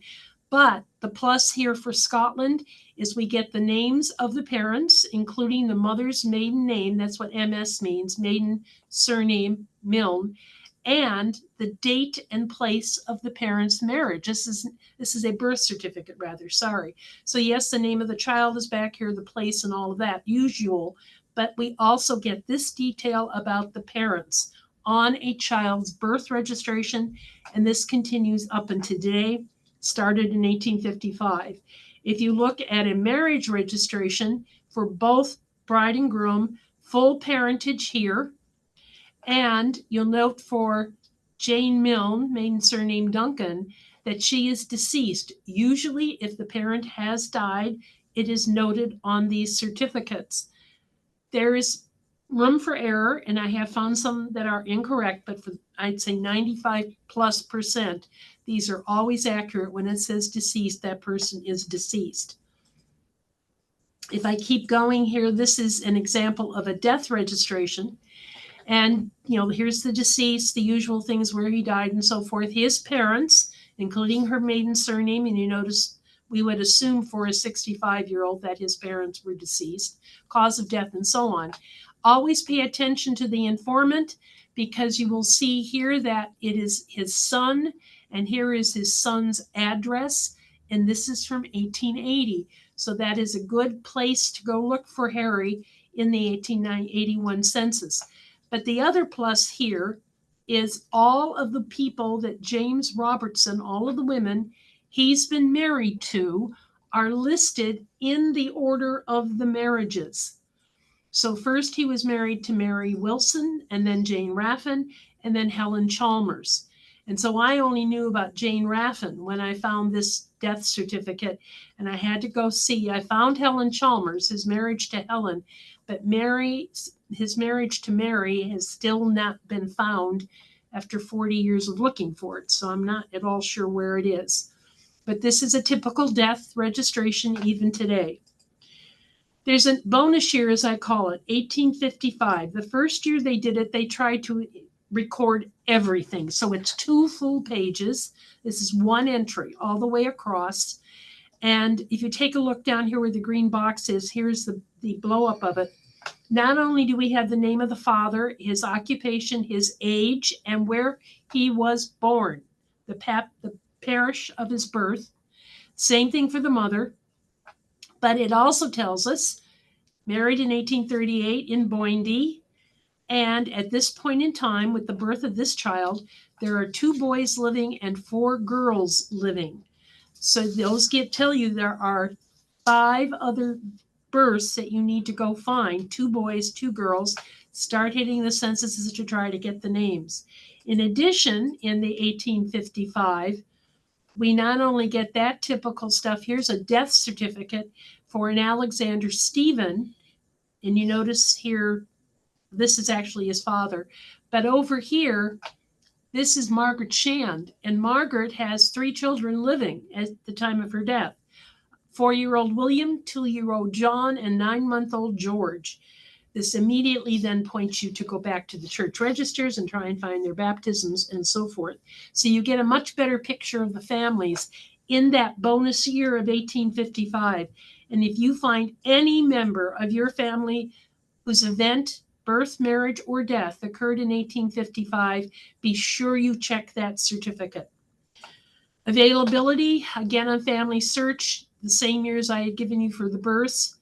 B: But the plus here for Scotland is we get the names of the parents, including the mother's maiden name. That's what MS means, maiden surname, Milne, and the date and place of the parents' marriage. This is a birth certificate, rather. Sorry. So yes, the name of the child is back here, the place, and all of that, usual. But we also get this detail about the parents on a child's birth registration, and this continues up until today, started in 1855. If you look at a marriage registration for both bride and groom, full parentage here, and you'll note for Jane Milne, maiden surname Duncan, that she is deceased. Usually, if the parent has died, it is noted on these certificates. There is room for error, and I have found some that are incorrect, but for, I'd say 95+%, these are always accurate. When it says deceased, that person is deceased. If I keep going here, this is an example of a death registration. And, here's the deceased, the usual things where he died and so forth. His parents, including her maiden surname, and you notice we would assume for a 65-year-old that his parents were deceased, cause of death, and so on. Always pay attention to the informant because you will see here that it is his son, and here is his son's address, and this is from 1880. So that is a good place to go look for Harry in the 1881 census. But the other plus here is all of the people that James Robertson, all of the women he's been married to, are listed in the order of the marriages. So first he was married to Mary Wilson, and then Jane Raffin, and then Helen Chalmers. And so I only knew about Jane Raffin when I found this death certificate, and I had to go see. I found Helen Chalmers, his marriage to Helen, but his marriage to Mary has still not been found after 40 years of looking for it. So I'm not at all sure where it is. But this is a typical death registration even today. There's a bonus year, as I call it, 1855. The first year they did it, they tried to record everything. So it's 2 full pages. This is one entry all the way across. And if you take a look down here where the green box is, here's the blow up of it. Not only do we have the name of the father, his occupation, his age, and where he was born, the parish of his birth. Same thing for the mother. But it also tells us married in 1838 in Boinde. And at this point in time, with the birth of this child, there are 2 boys living and 4 girls living. So those tell you there are 5 other births that you need to go find, 2 boys, 2 girls. Start hitting the censuses to try to get the names. In addition, in the 1855, we not only get that typical stuff, here's a death certificate for an Alexander Stephen. And you notice here, this is actually his father. But over here, this is Margaret Shand. And Margaret has 3 children living at the time of her death. 4-year-old William, 2-year-old John, and 9-month-old George. This immediately then points you to go back to the church registers and try and find their baptisms and so forth. So you get a much better picture of the families in that bonus year of 1855. And if you find any member of your family whose event, birth, marriage, or death occurred in 1855, be sure you check that certificate. Availability, again on Family Search, the same years I had given you for the births.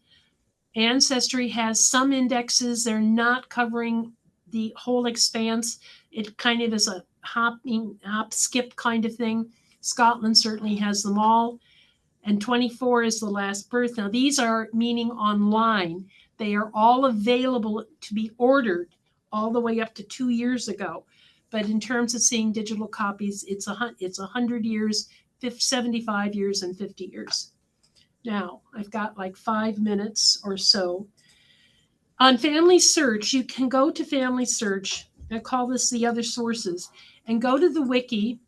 B: Ancestry has some indexes. They're not covering the whole expanse. It kind of is a hop, skip kind of thing. Scotland certainly has them all. And 24 is the last birth. Now, these are meaning online. They are all available to be ordered all the way up to 2 years ago. But in terms of seeing digital copies, it's 100 years, 75 years, and 50 years. Now, I've got like 5 minutes or so. On Family Search, you can go to Family Search. I call this the other sources, and go to the wiki,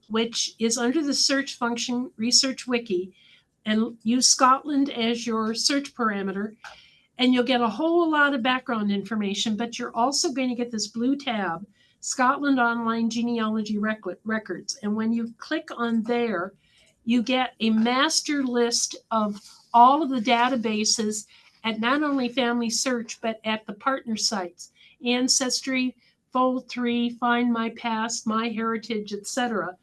B: which is under the search function, Research Wiki, and use Scotland as your search parameter. And you'll get a whole lot of background information, but you're also going to get this blue tab, Scotland Online Genealogy Records. And when you click on there, you get a master list of all of the databases at not only Family Search, but at the partner sites, Ancestry, Fold3, Find My Past, My Heritage, etc.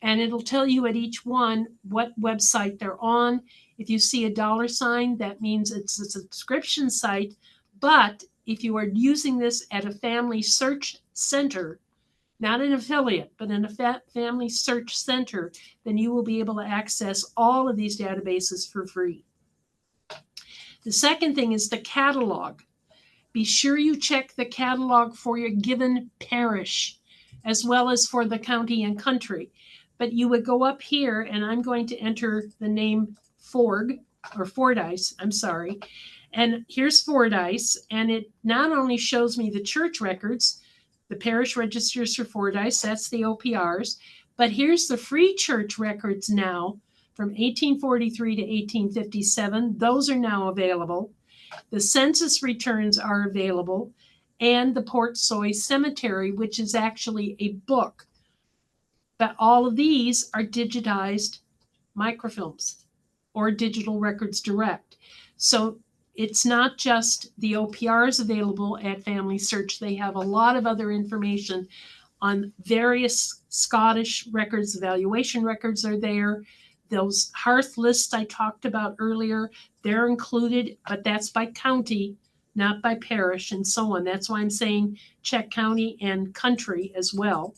B: And it'll tell you at each one what website they're on. If you see a $sign, that means it's a subscription site. But if you are using this at a family search center, not an affiliate, but in a family search center, then you will be able to access all of these databases for free. The second thing is the catalog. Be sure you check the catalog for your given parish, as well as for the county and country. But you would go up here, and I'm going to enter the name Fordyce, I'm sorry. And here's Fordyce, and it not only shows me the church records, the parish registers for Fordyce, that's the OPRs, but here's the free church records now from 1843 to 1857. Those are now available. The census returns are available. and the Portsoy Cemetery, which is actually a book. But all of these are digitized microfilms or digital records direct. So it's not just the OPRs available at Family Search. They have a lot of other information on various Scottish records. Evaluation records are there. Those hearth lists I talked about earlier, they're included, but that's by county, not by parish, and so on. That's why I'm saying check county and country as well.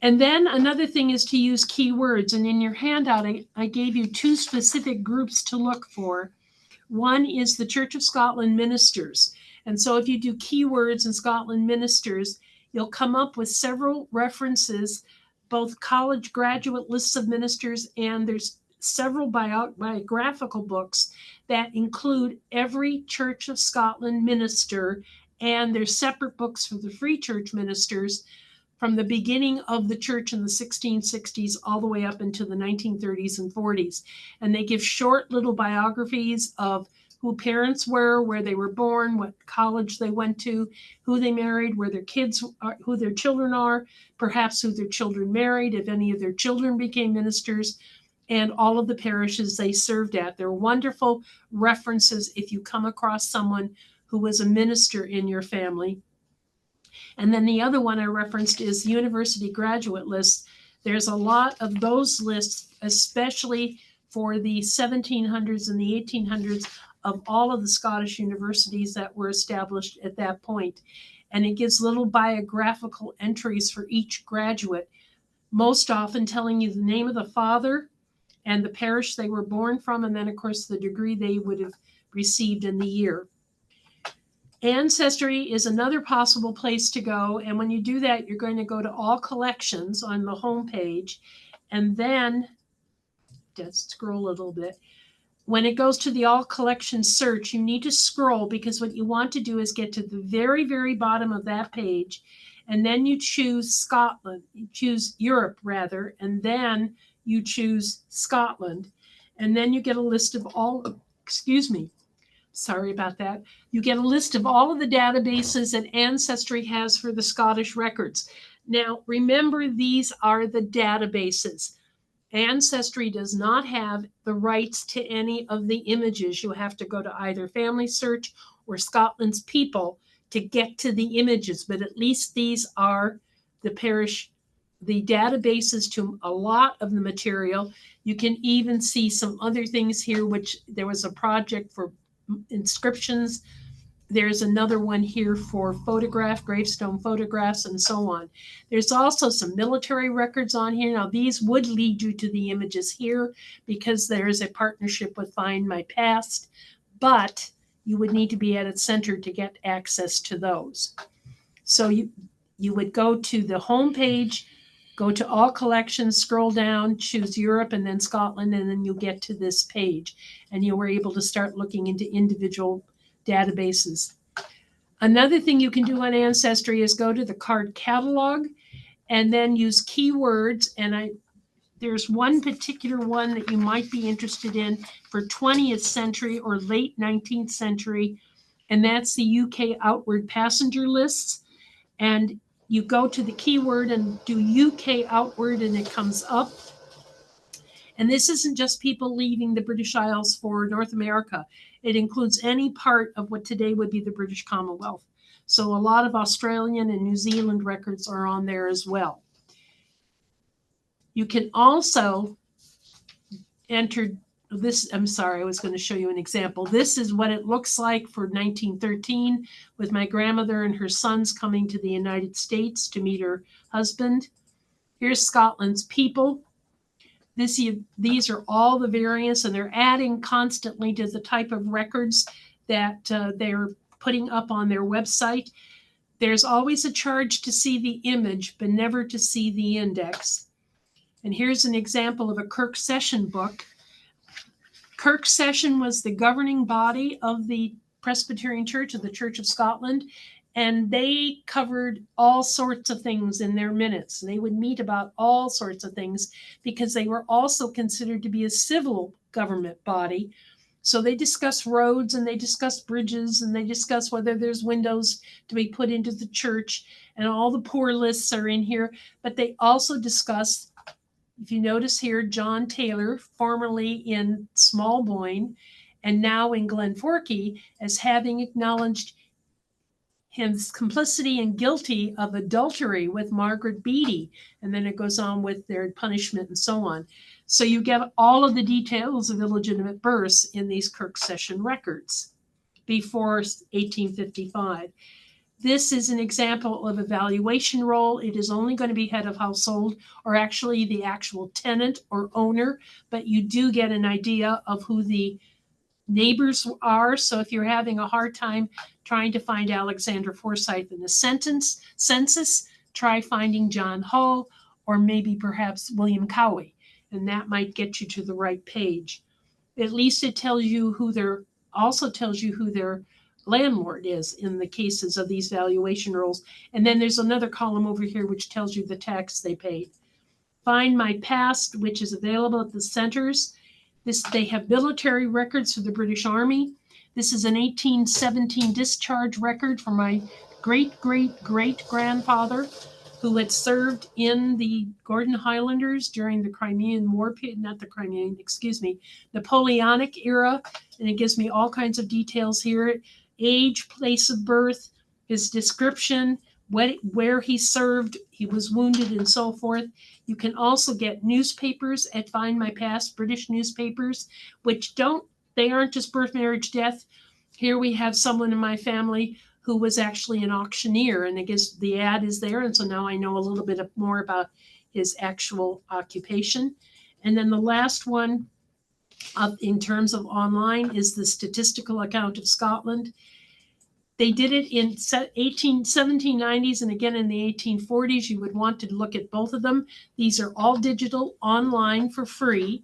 B: And then another thing is to use keywords. And in your handout, I gave you two specific groups to look for. One is the Church of Scotland ministers. And so if you do keywords in Scotland ministers, you'll come up with several references, both college graduate lists of ministers, and there's several biographical books that include every Church of Scotland minister, and there's separate books for the Free Church ministers from the beginning of the church in the 1660s all the way up into the 1930s and 40s. And they give short little biographies of who parents were, where they were born, what college they went to, who they married, where their kids are, who their children are, perhaps who their children married, if any of their children became ministers, and all of the parishes they served at. They're wonderful references if you come across someone who was a minister in your family. And then the other one I referenced is university graduate lists. There's a lot of those lists, especially for the 1700s and the 1800s, of all of the Scottish universities that were established at that point. And it gives little biographical entries for each graduate, most often telling you the name of the father and the parish they were born from, and then, of course, the degree they would have received in the year. Ancestry is another possible place to go. And when you do that, you're going to go to all collections on the home page. And then, just scroll a little bit. When it goes to the all collection search, you need to scroll, because what you want to do is get to the very, very bottom of that page. And then you choose Scotland, you choose Europe rather, and then you choose Scotland. And then you get a list of all, sorry about that. You get a list of all of the databases that Ancestry has for the Scottish records. Now, remember, these are the databases. Ancestry does not have the rights to any of the images. You have to go to either Family Search or Scotland's People to get to the images, but at least these are the databases to a lot of the material. You can even see some other things here, which there was a project for inscriptions. There's another one here for gravestone photographs, and so on. There's also some military records on here. Now, these would lead you to the images here because there is a partnership with Find My Past, but you would need to be at its center to get access to those. So you would go to the home page, go to all collections, scroll down, choose Europe and then Scotland, and then you'll get to this page. And you were able to start looking into individual databases. Another thing you can do on Ancestry is go to the card catalog and then use keywords. And there's one particular one that you might be interested in for 20th century or late 19th century, and that's the UK outward passenger lists. And you go to the keyword and do UK outward, and it comes up. And this isn't just people leaving the British Isles for North America. It includes any part of what today would be the British Commonwealth. So a lot of Australian and New Zealand records are on there as well. You can also enter this. I'm sorry, I was going to show you an example. This is what it looks like for 1913 with my grandmother and her sons coming to the United States to meet her husband. Here's Scotland's People. These are all the variants, and they're adding constantly to the type of records that they're putting up on their website. There's always a charge to see the image, but never to see the index. And here's an example of a Kirk Session book. Kirk Session was the governing body of the Presbyterian Church, of the Church of Scotland, and they covered all sorts of things in their minutes. They would meet about all sorts of things because they were also considered to be a civil government body. So they discuss roads and they discuss bridges and they discuss whether there's windows to be put into the church, and all the poor lists are in here. But they also discuss, if you notice here, John Taylor, formerly in Smallboyne and now in Glenforky, as having acknowledged his complicity and guilty of adultery with Margaret Beatty. And then it goes on with their punishment and so on. So you get all of the details of illegitimate births in these Kirk Session records before 1855. This is an example of a valuation roll. It is only going to be head of household, or actually the actual tenant or owner, but you do get an idea of who the neighbors are. So if you're having a hard time trying to find Alexander Forsythe in the census, try finding John Hull or maybe perhaps William Cowie, and that might get you to the right page. At least it tells you who their landlord is in the cases of these valuation rolls. And then there's another column over here which tells you the tax they paid. Find My Past, which is available at the centers. They have military records for the British Army. This is an 1817 discharge record for my great-great-great-grandfather, who had served in the Gordon Highlanders during the Crimean War, not the Crimean, excuse me, Napoleonic era. And it gives me all kinds of details here: age, place of birth, his description, where he served, he was wounded, and so forth. You can also get newspapers at Find My Past, British newspapers, which they aren't just birth, marriage, death. Here we have someone in my family who was actually an auctioneer, and I guess the ad is there, and so now I know a little bit more about his actual occupation. And then the last one in terms of online is the Statistical Account of Scotland. They did it in 1790s and again in the 1840s. You would want to look at both of them. These are all digital, online for free.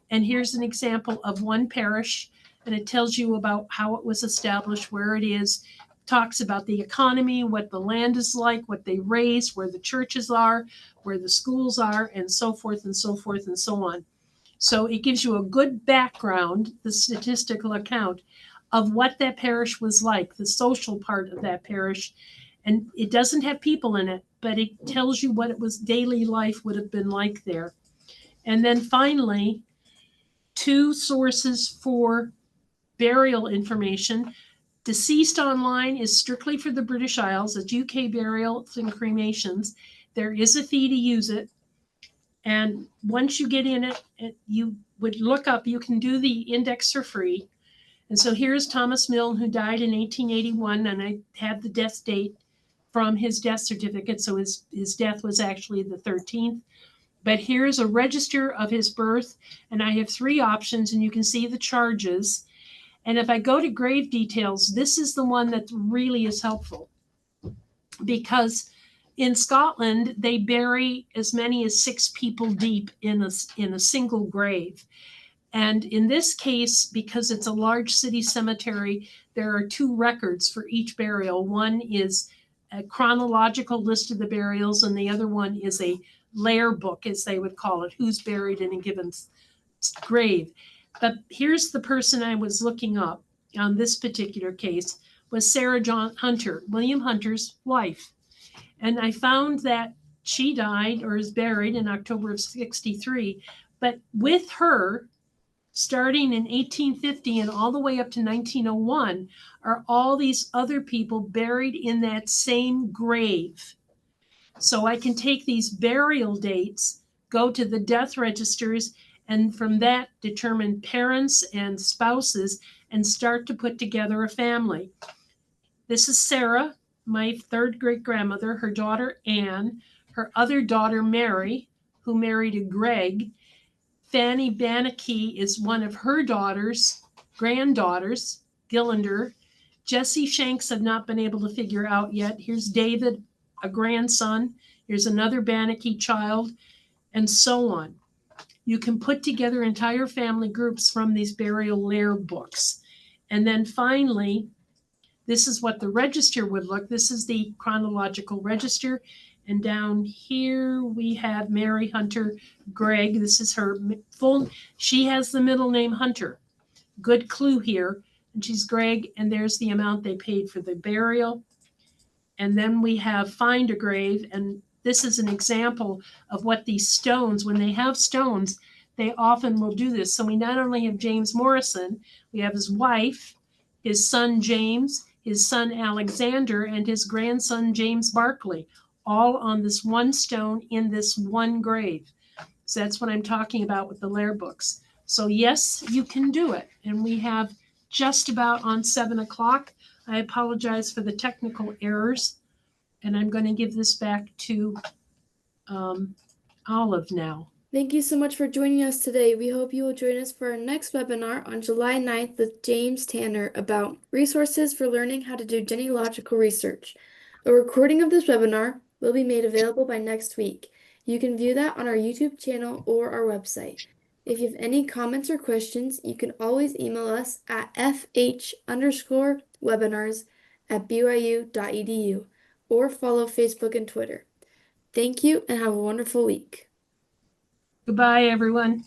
B: And here's an example of one parish, and it tells you about how it was established, where it is, talks about the economy, what the land is like, what they raise, where the churches are, where the schools are, and so forth and so forth and so on. So it gives you a good background, the statistical account of what that parish was like, the social part of that parish. And it doesn't have people in it, but it tells you what it was, daily life would have been like there. And then finally, two sources for burial information. Deceased Online is strictly for the British Isles. It's UK burials and cremations. There is a fee to use it. And once you get in it, you would look up, you can do the index for free. And so here's Thomas Milne, who died in 1881, and I have the death date from his death certificate. So his death was actually the 13th. But here's a register of his birth, and I have three options, and you can see the charges. And if I go to grave details, this is the one that really is helpful, because in Scotland, they bury as many as 6 people deep in a single grave. And in this case, because it's a large city cemetery, there are 2 records for each burial. One is a chronological list of the burials, and the other one is a lair book, as they would call it, who's buried in a given grave. But here's the person I was looking up on this particular case, was Sarah John Hunter, William Hunter's wife. And I found that she died or is buried in October of 63. But with her, starting in 1850 and all the way up to 1901, are all these other people buried in that same grave. So I can take these burial dates, go to the death registers, and from that determine parents and spouses and start to put together a family. This is Sarah, my 3rd great grandmother, her daughter Anne, her other daughter Mary, who married a Greg. Fanny Banachie is one of her granddaughters, Gillander. Jesse Shanks have not been able to figure out yet. Here's David, a grandson. Here's another Banachie child, and so on. You can put together entire family groups from these burial lair books. And then finally, this is what the register would look. This is the chronological register. And down here we have Mary Hunter Gregg. This is her full, she has the middle name Hunter. good clue here. And she's Greg, and there's the amount they paid for the burial. And then we have find a grave, and this is an example of what these stones, when they have stones, they often will do this. So we not only have James Morrison, we have his wife, his son James, his son Alexander, and his grandson James Barkley, all on this one stone in this one grave. So that's what I'm talking about with the Lair books. So yes, you can do it. And we have just about on 7 o'clock. I apologize for the technical errors. And I'm going to give this back to Olive now.
A: Thank you so much for joining us today. We hope you will join us for our next webinar on July 9th with James Tanner about resources for learning how to do genealogical research. A recording of this webinar will be made available by next week. You can view that on our YouTube channel or our website. If you have any comments or questions, you can always email us at fh_webinars@byu.edu or follow Facebook and Twitter. Thank you and have a wonderful week.
B: Goodbye, everyone.